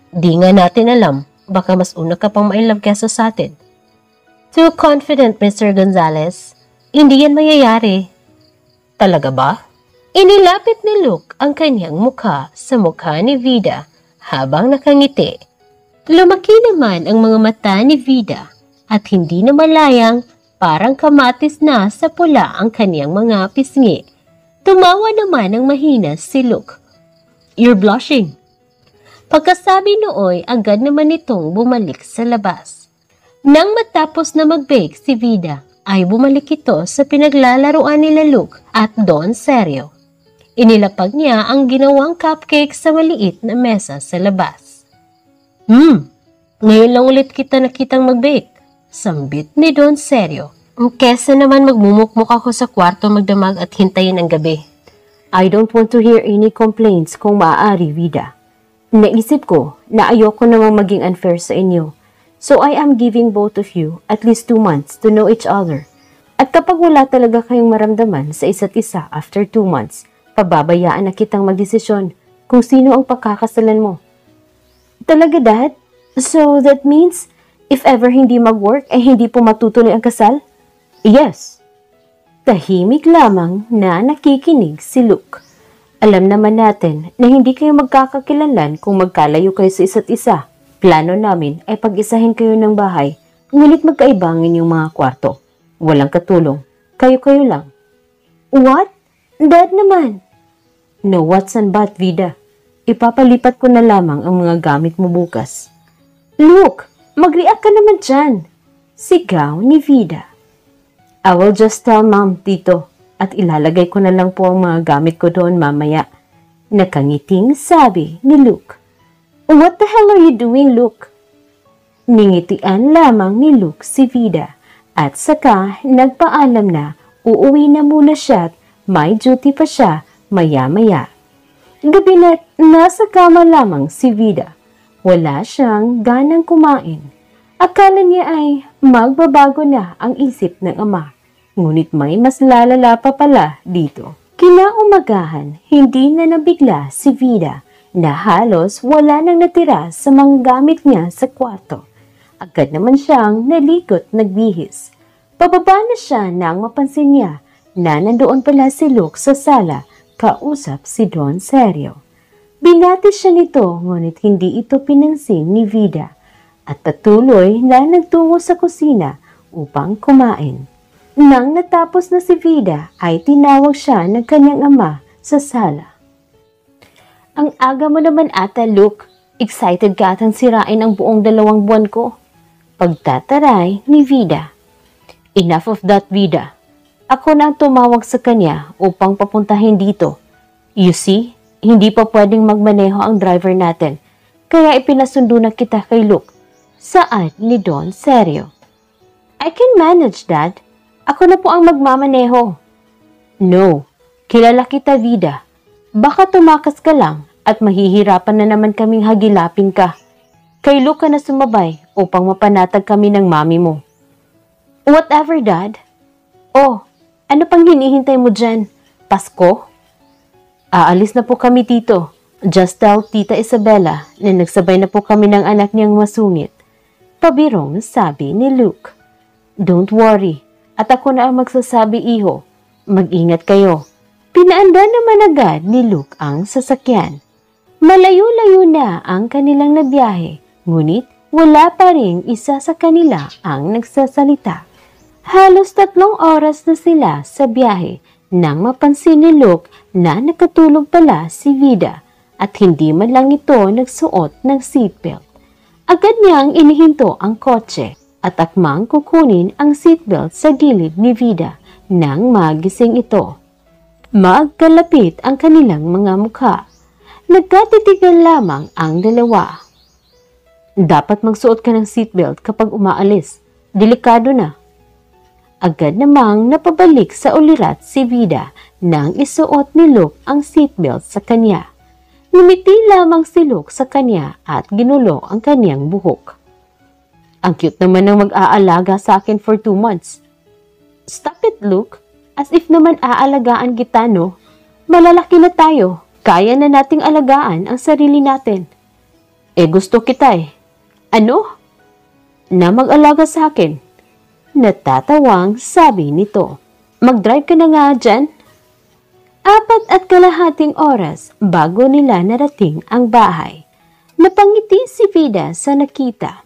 Di nga natin alam. Baka mas una ka pang ma-inlove kesa sa atin. Too confident, Mr. Gonzalez. Hindi yan mayayari. Talaga ba? Inilapit ni Luke ang kanyang mukha sa mukha ni Vida habang nakangiti. Lumaki naman ang mga mata ni Vida at hindi na malayang parang kamatis na sa pula ang kanyang mga pisngi. Tumawa naman ng mahina si Luke. You're blushing. Pagkasabi nooy, agad naman itong bumalik sa labas. Nang matapos na mag-bake si Vida, ay bumalik ito sa pinaglalaroan nila Luke at Don Sergio. Inilapag niya ang ginawang cupcake sa maliit na mesa sa labas. Ngayon lang ulit kita nakitang mag-bake, sambit ni Don Sergio. Kesa naman magmumukmuk ako sa kwarto magdamag at hintayin ang gabi. I don't want to hear any complaints kung maaari, Vida. Naisip ko na ayoko namang maging unfair sa inyo. So I am giving both of you at least 2 months to know each other. At kapag wala talaga kayong maramdaman sa isa't isa after 2 months, pababayaan na kitang magdesisyon kung sino ang pagkakasalan mo. Talaga, Dad? So that means if ever hindi mag-work ay hindi po matutuloy ang kasal? Yes. Tahimik lamang na nakikinig si Luke. Alam naman natin na hindi kayo magkakakilanlan kung magkalayo kayo sa isa't isa. Plano namin ay pag-isahin kayo ng bahay, ngunit magkaibangin yung mga kwarto. Walang katulong. Kayo-kayo lang. What? Dad naman. No what's and but, Vida. Ipapalipat ko na lamang ang mga gamit mo bukas. Luke, mag-react ka naman dyan. Sigaw ni Vida. I will just tell Mom, Tito. At ilalagay ko na lang po ang mga gamit ko doon mamaya. Nakangiting sabi ni Luke. What the hell are you doing, Luke? Ningitian lamang ni Luke si Vida at saka nagpaalam na uuwi na muna siya at may duty pa siya maya-maya. Gabi na nasa kama lamang si Vida. Wala siyang ganang kumain. Akala niya ay magbabago na ang isip ng ama. Ngunit may mas lalala pa pala dito. Kinaumagahan, hindi na nabigla si Vida na halos wala nang natira sa mga gamit niya sa kwarto. Agad naman siyang nalikot nagbihis. Pababa na siya nang mapansin niya na nandoon pala si Luke sa sala kausap si Don Sergio. Binati siya nito ngunit hindi ito pinansin ni Vida at patuloy na nagtungo sa kusina upang kumain. Nang natapos na si Vida ay tinawag siya ng kanyang ama sa sala. Ang aga mo naman ata, Luke. Excited ka atang sirain ang buong 2 buwan ko. Pagtataray ni Vida. Enough of that, Vida. Ako na ang tumawag sa kanya upang papuntahin dito. You see, hindi pa pwedeng magmaneho ang driver natin. Kaya ipinasundo na kita kay Luke. Saan ni Don Sergio? I can manage, Dad. Ako na po ang magmamaneho. No, kilala kita, Vida. Baka tumakas ka lang at mahihirapan na naman kaming hagilapin ka. Kay Luke ka na sumabay upang mapanatag kami ng mami mo. Whatever, Dad. Oh, ano pang hinihintay mo dyan? Pasko? Aalis na po kami, Tito. Just tell Tita Isabella na nagsabay na po kami ng anak niyang masungit. Pabirong sabi ni Luke. Don't worry, at ako na ang magsasabi, iho. Mag-ingat kayo. Pinaanda naman agad ni Luke ang sasakyan. Malayo-layo na ang kanilang nabiyahe, ngunit wala pa ring isa sa kanila ang nagsasalita. Halos 3 oras na sila sa biyahe nang mapansin ni Luke na nakatulog pala si Vida at hindi man lang ito nagsuot ng seatbelt. Agad niyang inihinto ang kotse at akmang kukunin ang seatbelt sa gilid ni Vida nang magising ito. Magkalapit ang kanilang mga mukha. Nagkatitigan lamang ang dalawa. Dapat magsuot ka ng seatbelt kapag umaalis. Delikado na. Agad namang napabalik sa ulirat si Vida nang isuot ni Luke ang seatbelt sa kanya. Ngumiti lamang si Luke sa kanya at ginulo ang kanyang buhok. Ang cute naman ng mag-aalaga sa akin for 2 months. Stop it, Luke. As if naman aalagaan kita, no? Malalaki na tayo. Kaya na nating alagaan ang sarili natin. Gusto kita eh. Ano? Na mag-alaga sa akin. Natatawang sabi nito. Mag-drive ka na nga dyan. 4.5 oras bago nila narating ang bahay. Napangiti si Vida sa nakita.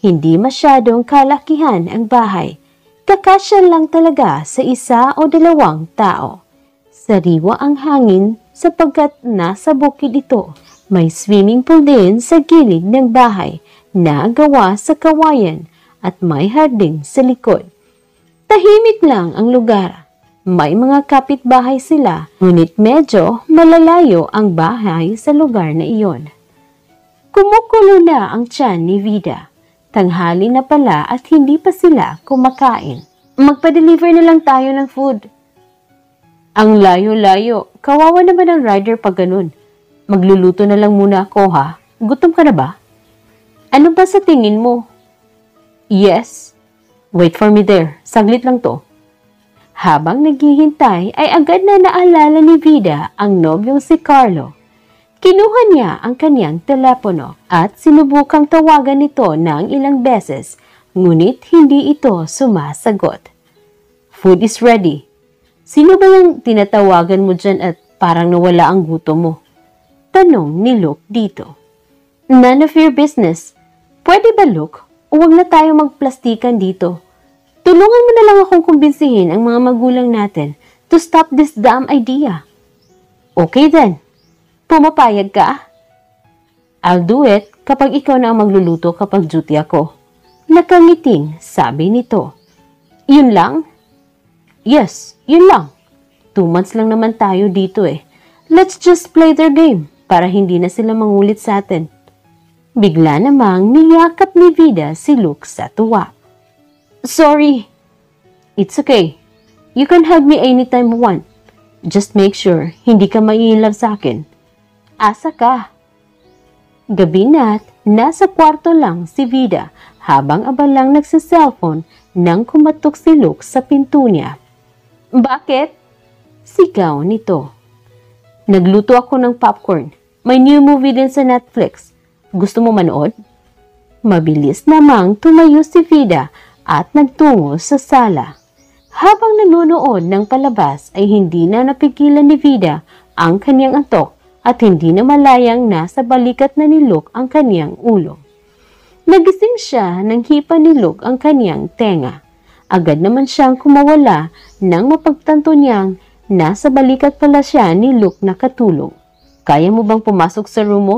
Hindi masyadong kalakihan ang bahay. Kakasya lang talaga sa 1 o 2 tao. Sariwa ang hangin sapagkat nasa bukid ito. May swimming pool din sa gilid ng bahay na gawa sa kawayan at may harding sa likod. Tahimik lang ang lugar. May mga kapitbahay sila, ngunit medyo malalayo ang bahay sa lugar na iyon. Kumukulo na ang tiyan ni Vida. Tanghali na pala at hindi pa sila kumakain. Magpa-deliver na lang tayo ng food. Ang layo-layo. Kawawa naman ang rider pag ganun. Magluluto na lang muna ako, ha? Gutom ka na ba? Ano ba sa tingin mo? Yes. Wait for me there. Saglit lang to. Habang naghihintay ay agad na naalala ni Vida ang nobyong si Carlo. Kinuha niya ang kanyang telepono at sinubukang tawagan ito ng ilang beses, ngunit hindi ito sumasagot. Food is ready. Sino ba yung tinatawagan mo dyan at parang nawala ang gutom mo? Tanong ni Luke dito. None of your business. Pwede ba, Luke? Huwag na tayo magplastikan dito. Tulungan mo na lang akong kumbinsihin ang mga magulang natin to stop this damn idea. Okay then. Pumapayag ka? I'll do it kapag ikaw na ang magluluto kapag duty ako. Nakangiting sabi nito. Yun lang? Yes, yun lang. 2 months lang naman tayo dito eh. Let's just play their game para hindi na sila mangulit sa atin. Bigla namang niyakap ni Vida si Luke sa tuwa. Sorry. It's okay. You can hug me anytime you want. Just make sure hindi ka mai-love sa akin. Asa ka? Gabi na't nasa kwarto lang si Vida habang abalang nagsa-cellphone nang kumatok si Luke sa pinto niya. Bakit? Sigaw nito. Nagluto ako ng popcorn. May new movie din sa Netflix. Gusto mo manood? Mabilis namang tumayo si Vida at nagtungo sa sala. Habang nanonood ng palabas ay hindi na napigilan ni Vida ang kanyang antok at hindi na malayang nasa balikat na ni Luke ang kanyang ulo. Nagising siya nang hipa ni Luke ang kanyang tenga. Agad naman siyang kumawala nang mapagtanto niyang nasa balikat pala siya ni Luke nakatulog. Kaya mo bang pumasok sa room mo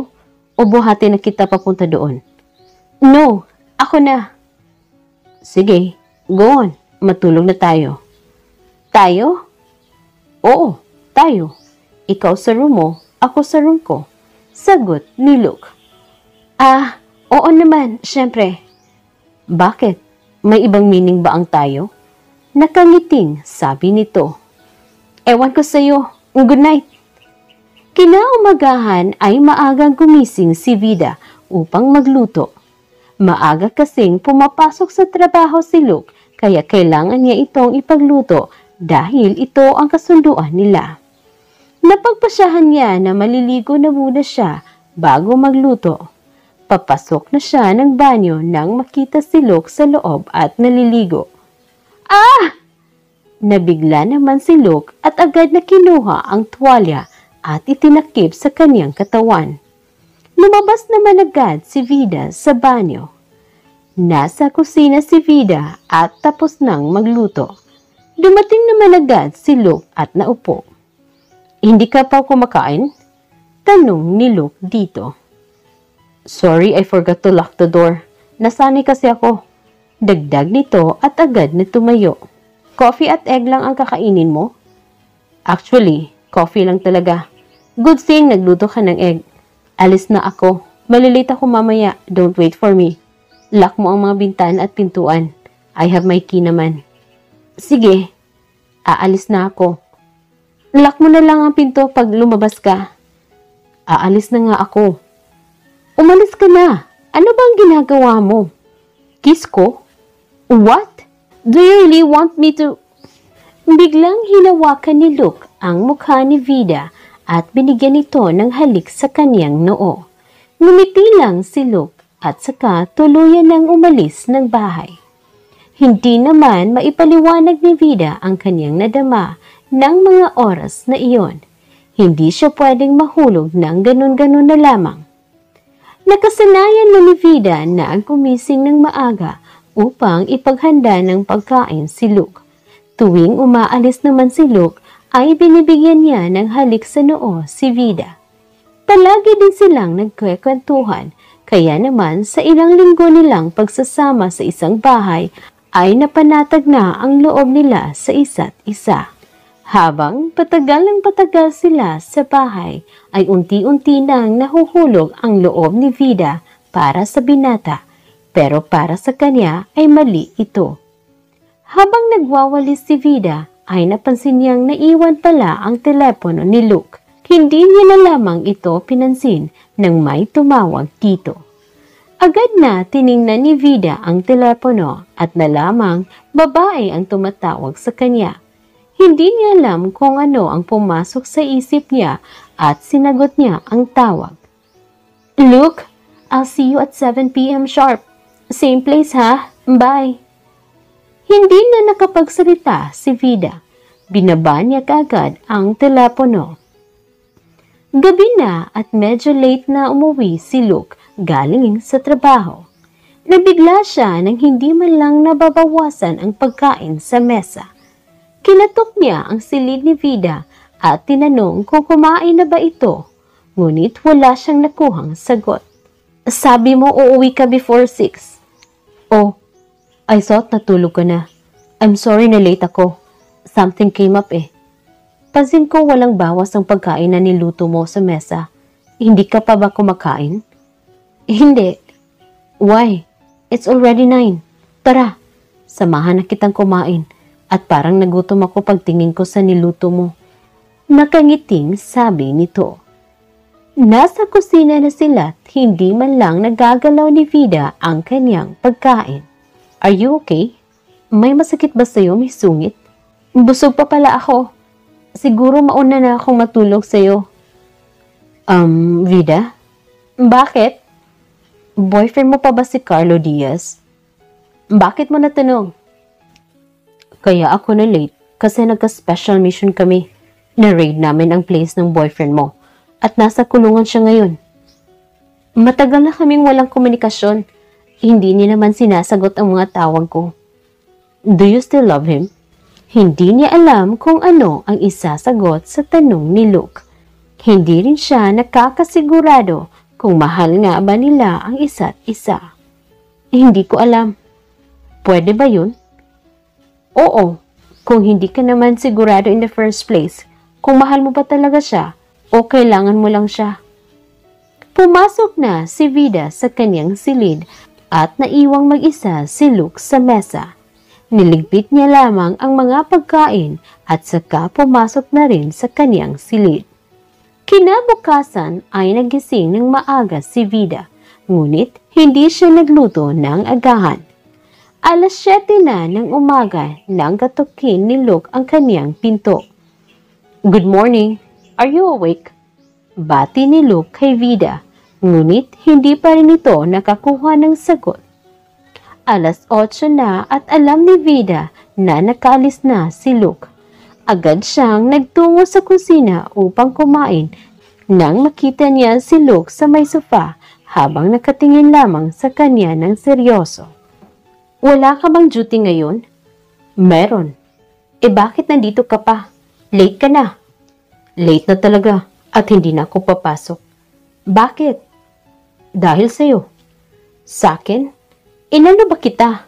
o buhati na kita papunta doon? No, ako na. Sige, go on. Matulog na tayo. Tayo? Oo, tayo. Ikaw sa room mo, ako sa room ko. Sagot ni Luke. Oo naman, syempre. Bakit? May ibang meaning ba ang tayo? Nakangiting, sabi nito. Ewan ko sa'yo. Good night. Kinaumagahan ay maagang gumising si Vida upang magluto. Maaga kasing pumapasok sa trabaho si Luke kaya kailangan niya itong ipagluto dahil ito ang kasunduan nila. Napagpasyahan niya na maliligo na muna siya bago magluto. Papasok na siya ng banyo nang makita si Luke sa loob at naliligo. Ah! Nabigla naman si Luke at agad na kinuha ang tuwalya at itinakip sa kanyang katawan. Lumabas naman agad si Vida sa banyo. Nasa kusina si Vida at tapos nang magluto. Dumating naman agad si Luke at naupo. Hindi ka pa kumakain? Tanong ni Luke dito. Sorry, I forgot to lock the door. Nasanay kasi ako. Dagdag nito at agad na tumayo. Coffee at egg lang ang kakainin mo? Actually, coffee lang talaga. Good thing nagluto ka ng egg. Alis na ako. Malilate ako mamaya. Don't wait for me. Lock mo ang mga bintana at pintuan. I have my key naman. Sige. Aalis na ako. Lock mo na lang ang pinto pag lumabas ka. Aalis na nga ako. Umalis ka na. Ano bang ginagawa mo? Kiss ko? What? Do you really want me to... Biglang hinawakan ni Luke ang mukha ni Vida at binigyan ito ng halik sa kanyang noo. Ngumiti lang si Luke at saka tuluyan nang umalis ng bahay. Hindi naman maipaliwanag ni Vida ang kanyang nadama ng mga oras na iyon. Hindi siya pwedeng mahulog ng ganun-ganun na lamang. Nakasanayan na ni Vida na ang gumising ng maaga upang ipaghanda ng pagkain si Luke. Tuwing umaalis naman si Luke ay binibigyan niya ng halik sa noo si Vida. Palagi din silang nagkwekwentuhan, kaya naman sa ilang linggo nilang pagsasama sa isang bahay ay napanatag na ang loob nila sa isa't isa. Habang patagal ng patagal sila sa bahay, ay unti-unti nang nahuhulog ang loob ni Vida para sa binata, pero para sa kanya ay mali ito. Habang nagwawalis si Vida, ay napansin niyang naiwan pala ang telepono ni Luke. Hindi niya na lamang ito pinansin nang may tumawag dito. Agad na tiningnan ni Vida ang telepono at nalamang babae ang tumatawag sa kanya. Hindi niya alam kung ano ang pumasok sa isip niya at sinagot niya ang tawag. Luke, I'll see you at 7 p.m. sharp. Same place ha? Bye. Hindi na nakapagsalita si Vida. Binaba niya kaagad ang telepono. Gabi na at medyo late na umuwi si Luke galing sa trabaho. Nabigla siya nang hindi man lang nababawasan ang pagkain sa mesa. Kinatok niya ang silid ni Vida at tinanong kung kumain na ba ito, ngunit wala siyang nakuhang sagot. Sabi mo uuwi ka before 6. Oh, I thought natulog ka na. I'm sorry na late ako. Something came up eh. Pansin ko walang bawas ang pagkain na niluto mo sa mesa. Hindi ka pa ba kumakain? Hindi. Why? It's already 9. Tara, samahan na kitang kumain. At parang nagutom ako pagtingin ko sa niluto mo. Nakangiting sabi nito. Nasa kusina na sila at hindi man lang nagagalaw ni Vida ang kanyang pagkain. Are you okay? May masakit ba sa'yo? May sungit? Busog pa pala ako. Siguro mauna na akong matulog sa'yo. Vida? Bakit? Boyfriend mo pa ba si Carlo Diaz? Bakit mo natanong? Kaya ako na late kasi nagka-special mission kami. Na-raid namin ang place ng boyfriend mo at nasa kulungan siya ngayon. Matagal na kaming walang komunikasyon. Hindi niya naman sinasagot ang mga tawag ko. Do you still love him? Hindi niya alam kung ano ang isasagot sa tanong ni Luke. Hindi rin siya nakakasigurado kung mahal nga ba nila ang isa't isa. Hindi ko alam. Pwede ba yun? Oo, kung hindi ka naman sigurado in the first place, kung mahal mo ba talaga siya o kailangan mo lang siya. Pumasok na si Vida sa kanyang silid at naiwang mag-isa si Luke sa mesa. Niligpit niya lamang ang mga pagkain at saka pumasok na rin sa kanyang silid. Kinabukasan ay nagising ng maaga si Vida, ngunit hindi siya nagluto ng agahan. Alas 7 na ng umaga nang katukin ni Luke ang kaniyang pinto. "Good morning. Are you awake?" Bati ni Luke kay Vida, ngunit hindi pa rin ito nakakuha ng sagot. Alas 8 na at alam ni Vida na nakaalis na si Luke. Agad siyang nagtungo sa kusina upang kumain nang makita niya si Luke sa may sofa habang nakatingin lamang sa kanya ng seryoso. "Wala ka bang duty ngayon?" "Meron." Bakit nandito ka pa? Late ka na." "Late na talaga at hindi na ako papasok." "Bakit?" "Dahil sa'yo." "Sa'kin? Inano ba kita?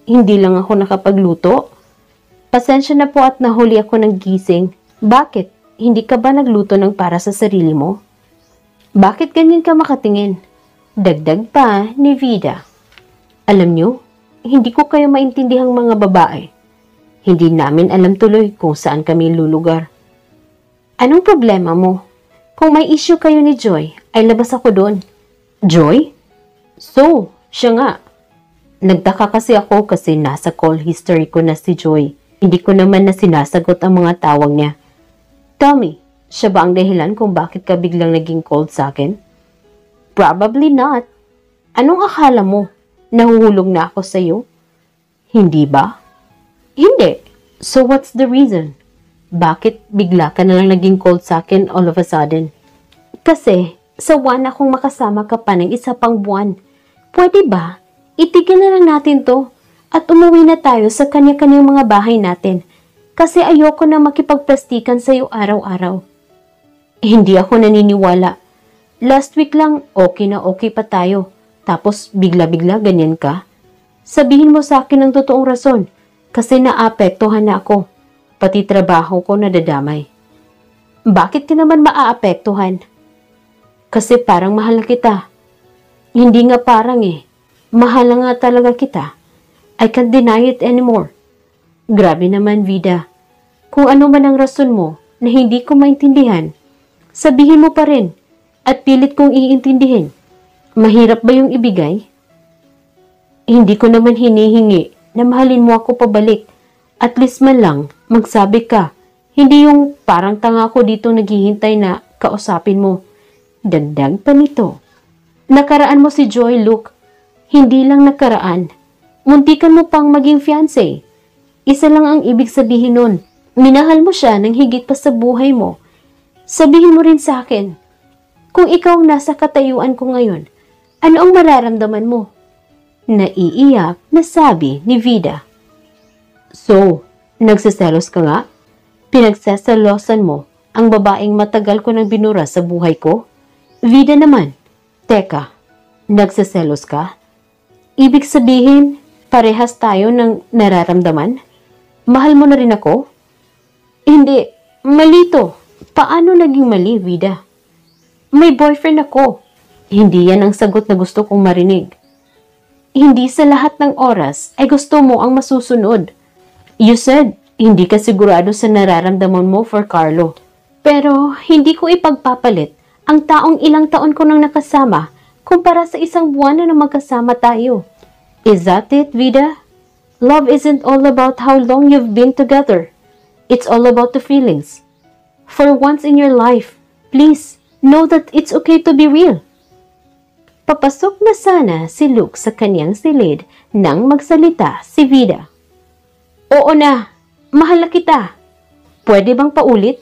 Hindi lang ako nakapagluto." "Pasensya na po at nahuli ako ng gising. Bakit? Hindi ka ba nagluto ng para sa sarili mo?" "Bakit ganyan ka makatingin?" Dagdag pa ni Vida. "Alam niyo, hindi ko kayo maintindihang mga babae. Hindi namin alam tuloy kung saan kami lulugar." "Anong problema mo? Kung may issue kayo ni Joy, ay labas ako doon." "Joy?" "So, siya nga. Nagtaka kasi ako kasi nasa call history ko na si Joy. Hindi ko naman na sinasagot ang mga tawag niya." "Tell me, siya ba ang dahilan kung bakit ka biglang naging cold sa akin?" "Probably not. Anong akala mo? Nahuhulog na ako sa'yo?" "Hindi ba?" "Hindi. So what's the reason? Bakit bigla ka na lang naging cold sa akin all of a sudden?" "Kasi sawa na akong makasama ka pa ng isa pang buwan. Pwede ba? Itigil na lang natin to at umuwi na tayo sa kanya-kanyang mga bahay natin. Kasi ayoko na makipagplastikan sa'yo araw-araw." "Hindi ako naniniwala. Last week lang okay na okay pa tayo. Tapos bigla-bigla ganyan ka? Sabihin mo sa akin ang totoong rason kasi naapektuhan na ako. Pati trabaho ko nadadamay." "Bakit ka naman maaapektuhan?" "Kasi parang mahal kita." "Hindi nga parang eh. Mahal na nga talaga kita. I can't deny it anymore." "Grabe naman, Vida. Kung ano man ang rason mo na hindi ko maintindihan, sabihin mo pa rin at pilit kong iintindihin. Mahirap ba yung ibigay?" "Hindi ko naman hinihingi na mahalin mo ako pabalik. At least man lang magsabi ka. Hindi yung parang tanga ko dito naghihintay na kausapin mo." Dagdag pa nito. "Nakaraan mo si Joy, Luke. Hindi lang nakaraan. Muntikan mo pang maging fiancé. Isa lang ang ibig sabihin nun. Minahal mo siya ng higit pa sa buhay mo. Sabihin mo rin sa akin, kung ikaw ang nasa katayuan ko ngayon, ano ang mararamdaman mo?" Naiiyak na sabi ni Vida. "So, nagsiselos ka nga? Pinagseselosan mo ang babaeng matagal ko nang binura sa buhay ko?" "Vida naman, teka, nagsiselos ka? Ibig sabihin, parehas tayo ng nararamdaman? Mahal mo na rin ako?" "Hindi, mali to." "Paano naging mali, Vida?" "May boyfriend ako." "Hindi yan ang sagot na gusto kong marinig." "Hindi sa lahat ng oras ay gusto mo ang masusunod. You said, hindi ka sigurado sa nararamdaman mo for Carlo. Pero hindi ko ipagpapalit ang taong ilang taon ko nang nakasama kumpara sa isang buwan na magkasama tayo." "Is that it, Vida? Love isn't all about how long you've been together. It's all about the feelings. For once in your life, please, know that it's okay to be real." Papasok na sana si Luke sa kanyang silid nang magsalita si Vida. "Oo na, mahal na kita. Pwede bang paulit?"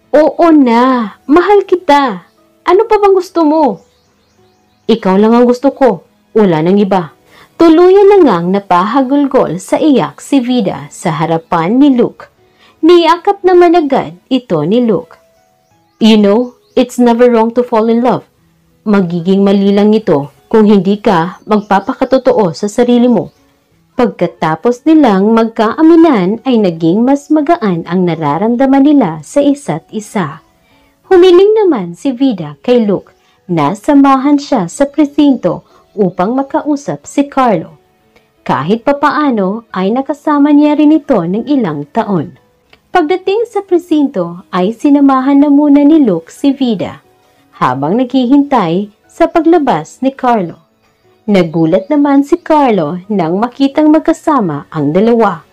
"Oo na, mahal kita. Ano pa bang gusto mo?" "Ikaw lang ang gusto ko. Wala nang iba." Tuluyan na ngang napahagulgol sa iyak si Vida sa harapan ni Luke. Niyakap naman agad ito ni Luke. "You know, it's never wrong to fall in love. Magiging mali lang ito kung hindi ka magpapakatotoo sa sarili mo." Pagkatapos nilang magkaaminan ay naging mas magaan ang nararamdaman nila sa isa't isa. Humiling naman si Vida kay Luke na samahan siya sa presinto upang makausap si Carlo. Kahit papaano ay nakasama niya rin ito ng ilang taon. Pagdating sa presinto ay sinamahan na muna ni Luke si Vida habang naghihintay sa paglabas ni Carlo. Nagulat naman si Carlo nang makitang magkasama ang dalawa.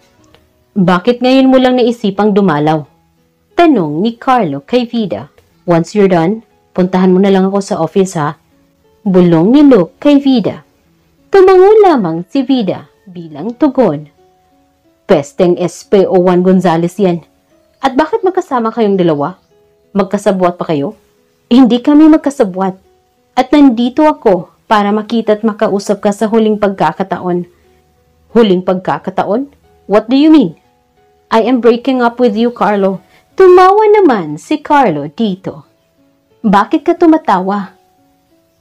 Bakit ngayon mo lang naisipang dumalaw? Tanong ni Carlo kay Vida. Once you're done, puntahan mo na lang ako sa office ha. Bulong ni Luke kay Vida. Tumango lamang si Vida bilang tugon. Pesteng SPO1 Gonzales yan. At bakit magkasama kayong dalawa? Magkasabwat pa kayo? Hindi kami magkasabwat. At nandito ako para makita at makausap ka sa huling pagkakataon. Huling pagkakataon? What do you mean? I am breaking up with you, Carlo. Tumawa naman si Carlo dito. Bakit ka tumatawa?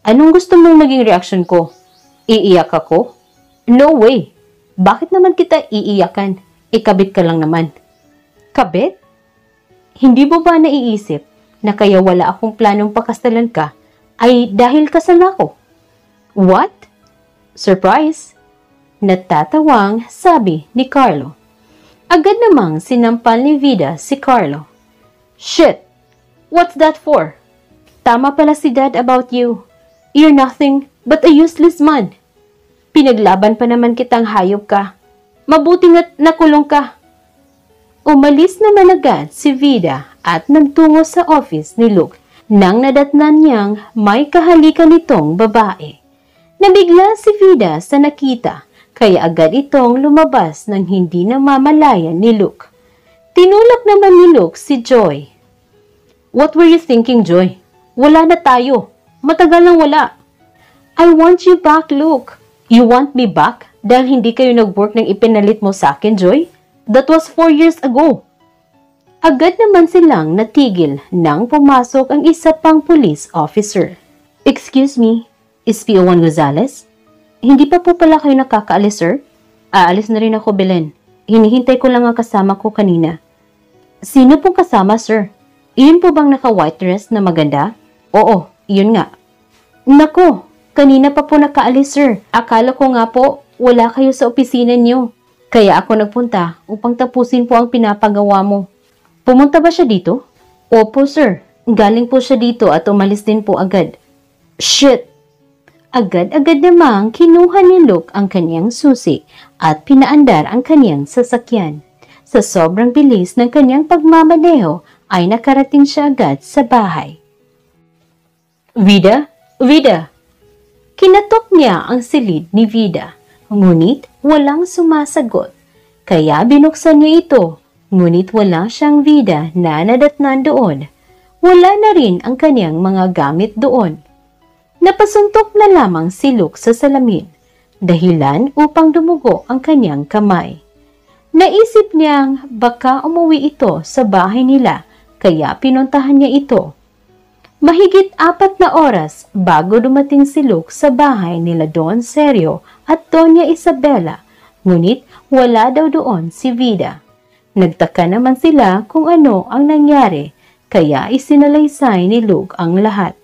Anong gusto mong maging reaction ko? Iiyak ako? No way. Bakit naman kita iiyakan? Ikabit ka lang naman. Kabit? Hindi mo ba naiisip na kaya wala akong planong pakasalan ka ay dahil kasal ako? What? Surprise? Natatawang sabi ni Carlo. Agad namang sinampal ni Vida si Carlo. Shit! What's that for? Tama pala si Dad about you. You're nothing but a useless man. Pinaglaban pa naman kitang hayop ka. Mabuti nga't nakulong ka. Umalis naman agad si Vida at nagtungo sa office ni Luke nang nadatnan niyang may kahalikan nitong babae. Nabigla si Vida sa nakita kaya agad itong lumabas nang hindi namamalayan ni Luke. Tinulak naman ni Luke si Joy. What were you thinking, Joy? Wala na tayo. Matagal nang wala. I want you back, Luke. You want me back dahil hindi kayo nag-work ng ipinalit mo sa akin, Joy? That was 4 years ago. Agad naman silang natigil nang pumasok ang isa pang police officer. Excuse me, SPO1 Gonzales? Hindi pa po pala kayo nakakaalis, sir? Aalis na rin ako, Belen. Hinihintay ko lang ang kasama ko kanina. Sino pong kasama, sir? Iyon po bang naka-white dress na maganda? Oo, iyon nga. Nako, kanina pa po nakaalis, sir. Akala ko nga po, wala kayo sa opisina niyo. Kaya ako nagpunta upang tapusin po ang pinapagawa mo. Pumunta ba siya dito? Opo, sir. Galing po siya dito at umalis din po agad. Shit! Agad-agad namang kinuha ni Luke ang kanyang susi at pinaandar ang kanyang sasakyan. Sa sobrang bilis ng kanyang pagmamaneho ay nakarating siya agad sa bahay. Vida? Vida! Kinatok niya ang silid ni Vida, ngunit walang sumasagot. Kaya binuksan niya ito, ngunit wala siyang Vida na nadatnan doon. Wala na rin ang kanyang mga gamit doon. Napasuntok na lamang si Luke sa salamin, dahilan upang dumugo ang kanyang kamay. Naisip niyang baka umuwi ito sa bahay nila, kaya pinuntahan niya ito. Mahigit 4 na oras bago dumating si Luke sa bahay nila Don Sergio at Doña Isabela, ngunit wala daw doon si Vida. Nagtaka naman sila kung ano ang nangyari, kaya isinalaysay ni Luke ang lahat.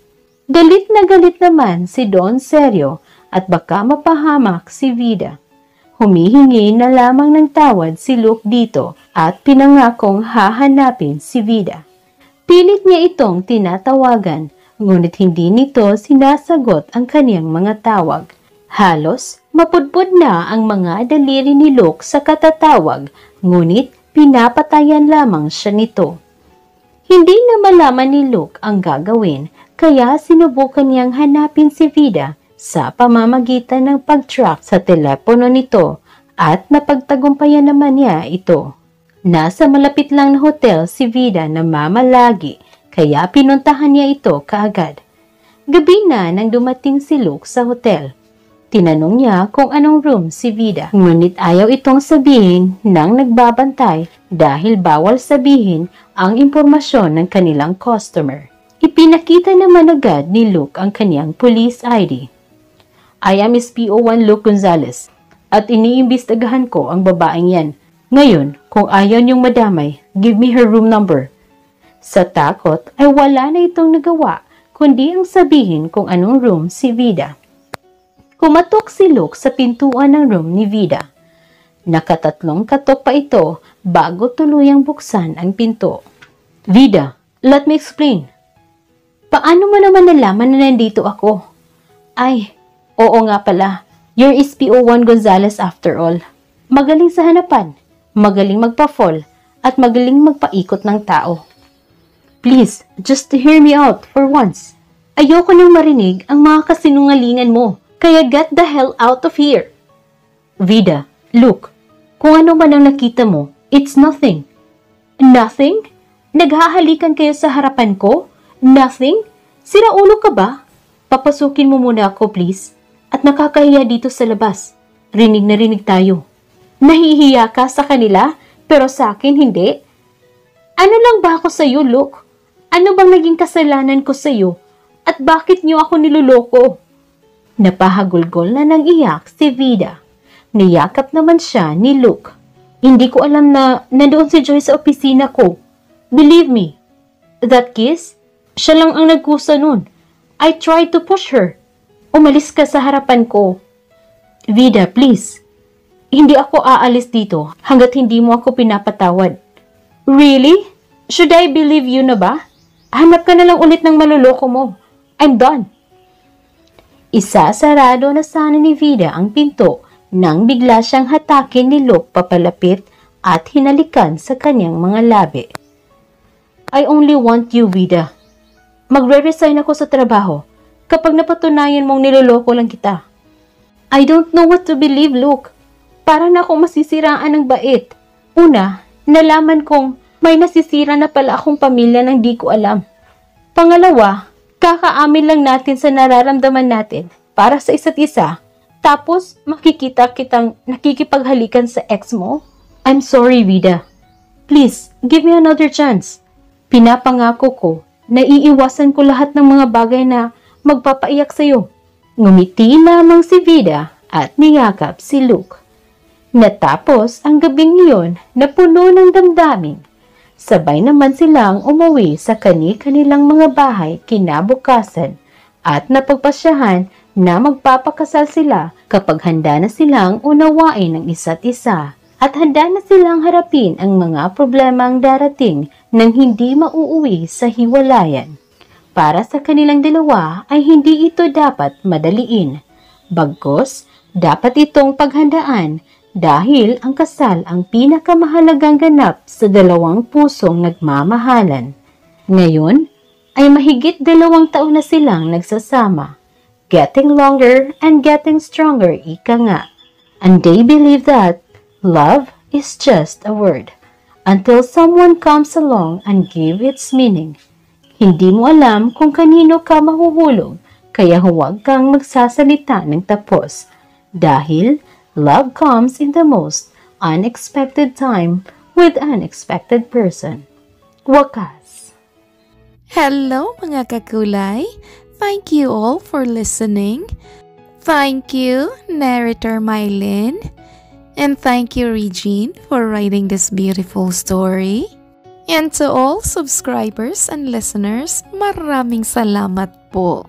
Galit na galit naman si Don Sergio at baka mapahamak si Vida. Humihingi na lamang ng tawad si Luke dito at pinangakong hahanapin si Vida. Pilit niya itong tinatawagan, ngunit hindi nito sinasagot ang kaniyang mga tawag. Halos mapudpud na ang mga daliri ni Luke sa katatawag, ngunit pinapatayan lamang siya nito. Hindi na malaman ni Luke ang gagawin, kaya sinubukan niyang hanapin si Vida sa pamamagitan ng pag-track sa telepono nito at napagtagumpayan naman niya ito. Nasa malapit lang na hotel si Vida na mamalagi, kaya pinuntahan niya ito kaagad. Gabi na nang dumating si Luke sa hotel. Tinanong niya kung anong room si Vida, ngunit ayaw itong sabihin nang nagbabantay dahil bawal sabihin ang impormasyon ng kanilang customer. Ipinakita naman agad ni Luke ang kanyang police ID. I am SPO1 Luke Gonzales at iniimbestagahan ko ang babaeng yan. Ngayon, kung ayaw niyong madamay, give me her room number. Sa takot ay wala na itong nagawa kundi ang sabihin kung anong room si Vida. Kumatok si Luke sa pintuan ng room ni Vida. Nakatatlong katok pa ito bago tuluyang buksan ang pinto. Vida, let me explain. Paano mo naman nalaman na nandito ako? Ay, Oo nga pala, you're SPO1 Gonzales after all. Magaling sa hanapan, magaling magpa-fall, at magaling magpaikot ng tao. Please, just hear me out for once. Ayoko nang marinig ang mga kasinungalingan mo, kaya get the hell out of here. Vida, look, kung ano man ang nakita mo, it's nothing. Nothing? Naghahalikan kayo sa harapan ko? Nothing? Siraulo ka ba? Papasukin mo muna ako, please. At nakakahiya dito sa labas. Rinig na rinig tayo. Nahihiya ka sa kanila, pero sa akin hindi. Ano lang ba ako sa'yo, Luke? Ano bang naging kasalanan ko sa'yo? At bakit niyo ako niloloko? Napahagulgol na nang iyak si Vida. Niyakap naman siya ni Luke. Hindi ko alam na nandoon si Joy sa opisina ko. Believe me, that kiss, siya lang ang nagkusa nun. I tried to push her. Umalis ka sa harapan ko. Vida, please. Hindi ako aalis dito hanggat hindi mo ako pinapatawad. Really? Should I believe you na ba? Hanap ka na lang ulit ng maluloko mo. I'm done. Isasarado na sana ni Vida ang pinto nang bigla siyang hatakin ni Luke papalapit at hinalikan sa kanyang mga labi. I only want you, Vida. Magre-resign ako sa trabaho kapag napatunayan mong niloloko lang kita. I don't know what to believe, Luke. Parang na akong masisiraan ng bait. Una, nalaman kong may nasisira na pala akong pamilya nang di ko alam. Pangalawa, kakaamin lang natin sa nararamdaman natin para sa isa't isa. Tapos, makikita kitang nakikipaghalikan sa ex mo? I'm sorry, Vida. Please, give me another chance. Pinapangako ko na iiwasan ko lahat ng mga bagay na magpapaiyak sa'yo. Ngumiti lamang si Vida at niyakap si Luke. Natapos ang gabing iyon na puno ng damdamin. Sabay naman silang umuwi sa kani-kanilang mga bahay kinabukasan at napagpasyahan na magpapakasal sila kapag handa na silang unawain ang isa't isa at handa na silang harapin ang mga problemang darating nang hindi mauuwi sa hiwalayan. Para sa kanilang dalawa ay hindi ito dapat madaliin. Bagkus, dapat itong paghandaan dahil ang kasal ang pinakamahalagang ganap sa dalawang pusong nagmamahalan. Ngayon ay mahigit 2 taon na silang nagsasama. Getting longer and getting stronger, ika nga. And they believe that love is just a word until someone comes along and give its meaning. Hindi mo alam kung kanino ka mahuhulog, kaya huwag kang magsasalita ng tapos. Dahil love comes in the most unexpected time with unexpected person. Wakas. Hello mga kakulay! Thank you all for listening. Thank you, narrator Mylene. And thank you, Regine, for writing this beautiful story. And to all subscribers and listeners, maraming salamat po.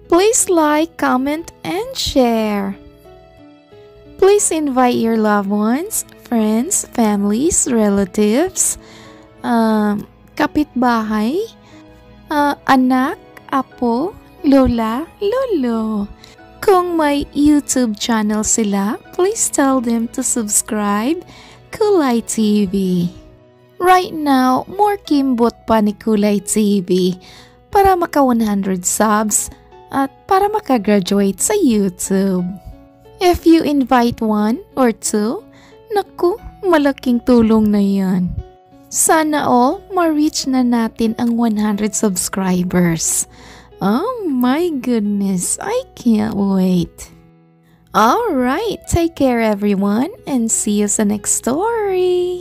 Please like, comment, and share. Please invite your loved ones, friends, families, relatives, kapitbahay, anak, apo, lola, lolo. Kung may YouTube channel sila, please tell them to subscribe Kulay TV. Right now, more kimbot pa ni Kulay TV para maka 100 subs at para makagraduate sa YouTube. If you invite 1 or 2, naku, malaking tulong na yan. Sana all ma-reach na natin ang 100 subscribers. Oh my goodness, I can't wait. Alright, take care everyone and see you sa next story.